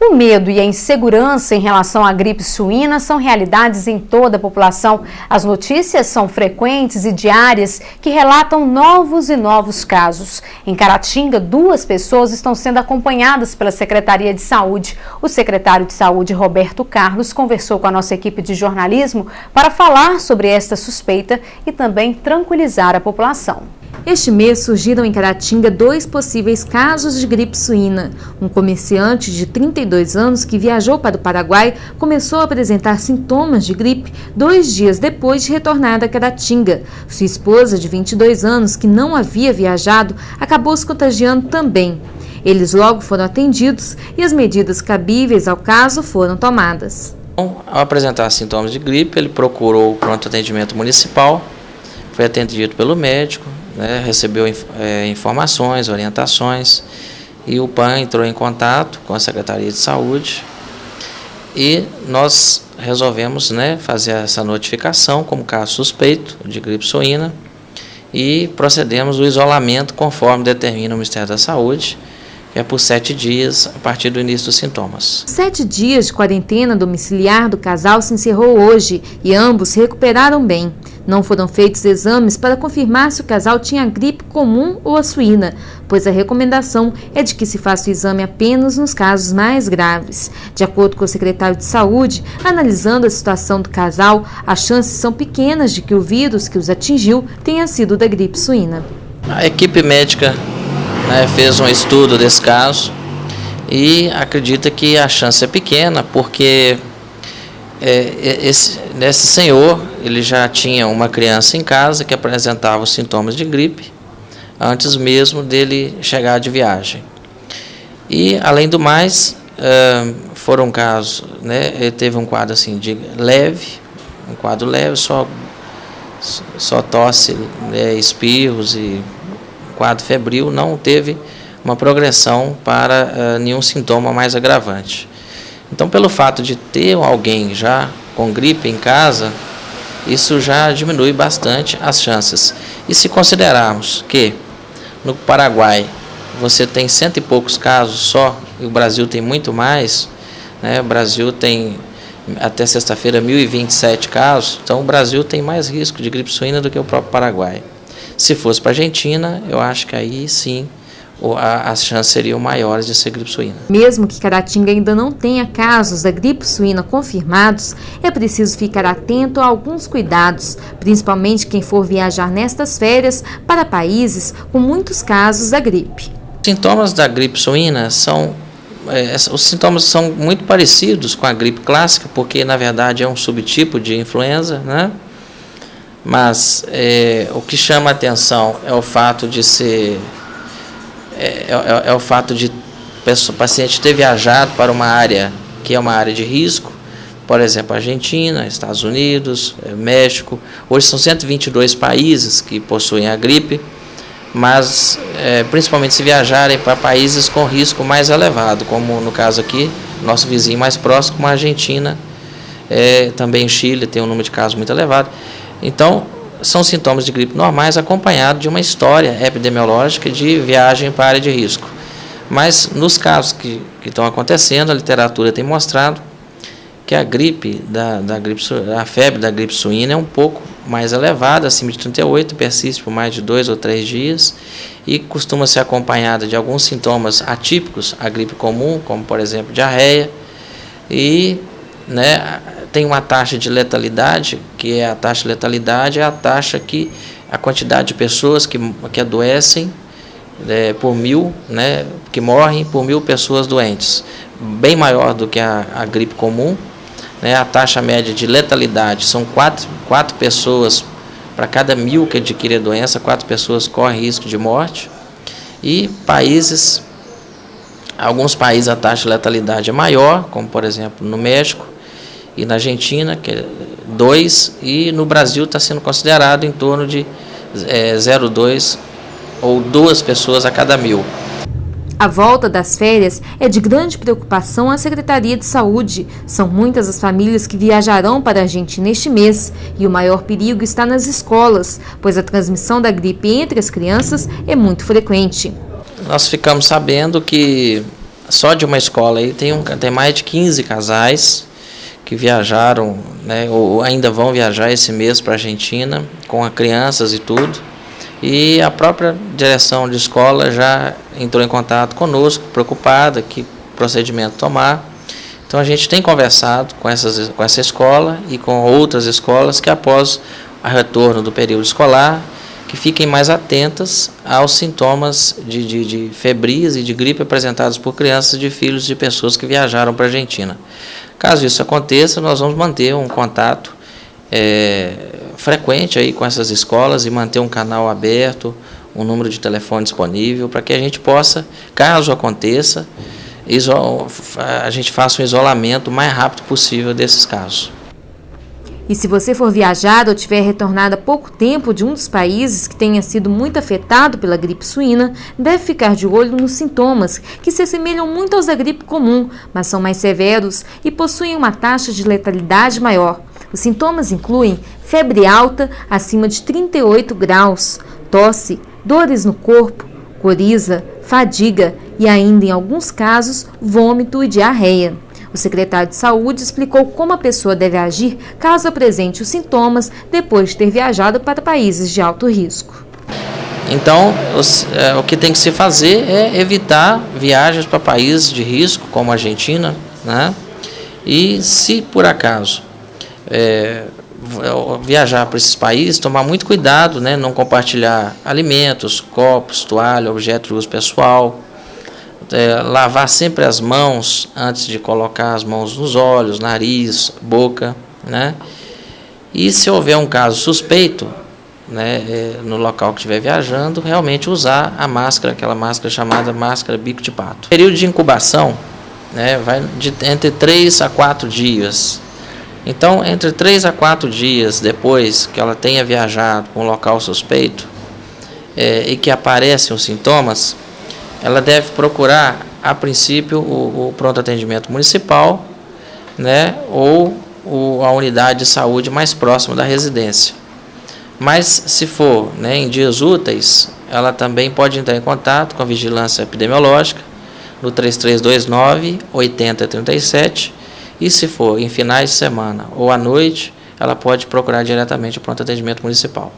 O medo e a insegurança em relação à gripe suína são realidades em toda a população. As notícias são frequentes e diárias que relatam novos e novos casos. Em Caratinga, 2 pessoas estão sendo acompanhadas pela Secretaria de Saúde. O secretário de Saúde, Roberto Carlos, conversou com a nossa equipe de jornalismo para falar sobre esta suspeita e também tranquilizar a população. Este mês surgiram em Caratinga 2 possíveis casos de gripe suína. Um comerciante de 32 anos que viajou para o Paraguai começou a apresentar sintomas de gripe 2 dias depois de retornar a Caratinga. Sua esposa, de 22 anos, que não havia viajado, acabou se contagiando também. Eles logo foram atendidos e as medidas cabíveis ao caso foram tomadas. Ao apresentar sintomas de gripe, ele procurou o pronto atendimento municipal, foi atendido pelo médico, recebeu informações, orientações, e o PAN entrou em contato com a Secretaria de Saúde e nós resolvemos fazer essa notificação como caso suspeito de gripe suína e procedemos o isolamento conforme determina o Ministério da Saúde, que é por 7 dias a partir do início dos sintomas. 7 dias de quarentena domiciliar do casal se encerrou hoje e ambos se recuperaram bem. Não foram feitos exames para confirmar se o casal tinha a gripe comum ou a suína, pois a recomendação é de que se faça o exame apenas nos casos mais graves. De acordo com o secretário de Saúde, analisando a situação do casal, as chances são pequenas de que o vírus que os atingiu tenha sido da gripe suína. A equipe médica fez um estudo desse caso e acredita que a chance é pequena, porque esse senhor ele já tinha uma criança em casa que apresentava os sintomas de gripe antes mesmo dele chegar de viagem. E, além do mais, foram casos, ele teve um quadro assim, um quadro leve, só tosse, espirros e quadro febril, não teve uma progressão para nenhum sintoma mais agravante. Então, pelo fato de ter alguém já com gripe em casa, isso já diminui bastante as chances. E se considerarmos que no Paraguai você tem 100 e poucos casos só, e o Brasil tem muito mais, o Brasil tem até sexta-feira 1.027 casos, então o Brasil tem mais risco de gripe suína do que o próprio Paraguai. Se fosse para a Argentina, eu acho que aí sim as chances seriam maiores de ser gripe suína. Mesmo que Caratinga ainda não tenha casos da gripe suína confirmados, é preciso ficar atento a alguns cuidados, principalmente quem for viajar nestas férias para países com muitos casos da gripe. Os sintomas da gripe suína os sintomas são muito parecidos com a gripe clássica, porque na verdade é um subtipo de influenza, Mas o que chama a atenção é o fato de ser o fato de o paciente ter viajado para uma área que é uma área de risco, por exemplo, Argentina, Estados Unidos, México. Hoje são 122 países que possuem a gripe, mas principalmente se viajarem para países com risco mais elevado, como no caso aqui, nosso vizinho mais próximo, como a Argentina, também o Chile tem um número de casos muito elevado. Então, são sintomas de gripe normais acompanhados de uma história epidemiológica de viagem para a área de risco. Mas nos casos que estão acontecendo, a literatura tem mostrado que a febre da gripe suína é um pouco mais elevada, acima de 38, persiste por mais de 2 ou 3 dias e costuma ser acompanhada de alguns sintomas atípicos à gripe comum, como por exemplo diarreia, e tem uma taxa de letalidade, que é a taxa de letalidade, é a taxa que a quantidade de pessoas que adoecem por 1.000, que morrem por 1.000 pessoas doentes, bem maior do que a gripe comum. A taxa média de letalidade são 4 pessoas para cada 1.000 que adquire a doença, 4 pessoas correm risco de morte. E alguns países a taxa de letalidade é maior, como por exemplo no México, e na Argentina, que é 2, e no Brasil está sendo considerado em torno de 0,2 ou 2 pessoas a cada 1.000. A volta das férias é de grande preocupação à Secretaria de Saúde. São muitas as famílias que viajarão para a Argentina neste mês e o maior perigo está nas escolas, pois a transmissão da gripe entre as crianças é muito frequente. Nós ficamos sabendo que só de uma escola aí tem mais de 15 casais que viajaram, né, ou ainda vão viajar esse mês para a Argentina, com crianças e tudo. E a própria direção de escola já entrou em contato conosco, preocupada que procedimento tomar. Então a gente tem conversado com essa escola e com outras escolas que após o retorno do período escolar, que fiquem mais atentas aos sintomas de febris e de gripe apresentados por crianças de filhos de pessoas que viajaram para a Argentina. Caso isso aconteça, nós vamos manter um contato frequente aí com essas escolas e manter um canal aberto, um número de telefone disponível, para que a gente possa, caso aconteça, a gente faça um isolamento o mais rápido possível desses casos. E se você for viajar ou tiver retornado há pouco tempo de um dos países que tenha sido muito afetado pela gripe suína, deve ficar de olho nos sintomas, que se assemelham muito aos da gripe comum, mas são mais severos e possuem uma taxa de letalidade maior. Os sintomas incluem febre alta acima de 38 graus, tosse, dores no corpo, coriza, fadiga e ainda, em alguns casos, vômito e diarreia. O secretário de Saúde explicou como a pessoa deve agir caso apresente os sintomas depois de ter viajado para países de alto risco. Então, o que tem que se fazer é evitar viagens para países de risco, como a Argentina, né? E se por acaso viajar para esses países, tomar muito cuidado, né? Não compartilhar alimentos, copos, toalha, objeto de uso pessoal. Lavar sempre as mãos antes de colocar as mãos nos olhos, nariz, boca, né? E se houver um caso suspeito, né, no local que estiver viajando, realmente usar a máscara, aquela máscara chamada máscara bico de pato. O período de incubação, né, vai entre 3 a 4 dias. Então, entre 3 a 4 dias depois que ela tenha viajado para um local suspeito e que aparecem os sintomas, ela deve procurar, a princípio, o pronto atendimento municipal, né, ou a unidade de saúde mais próxima da residência. Mas, se for, né, em dias úteis, ela também pode entrar em contato com a vigilância epidemiológica no 3329-8037, e se for em finais de semana ou à noite, ela pode procurar diretamente o pronto atendimento municipal.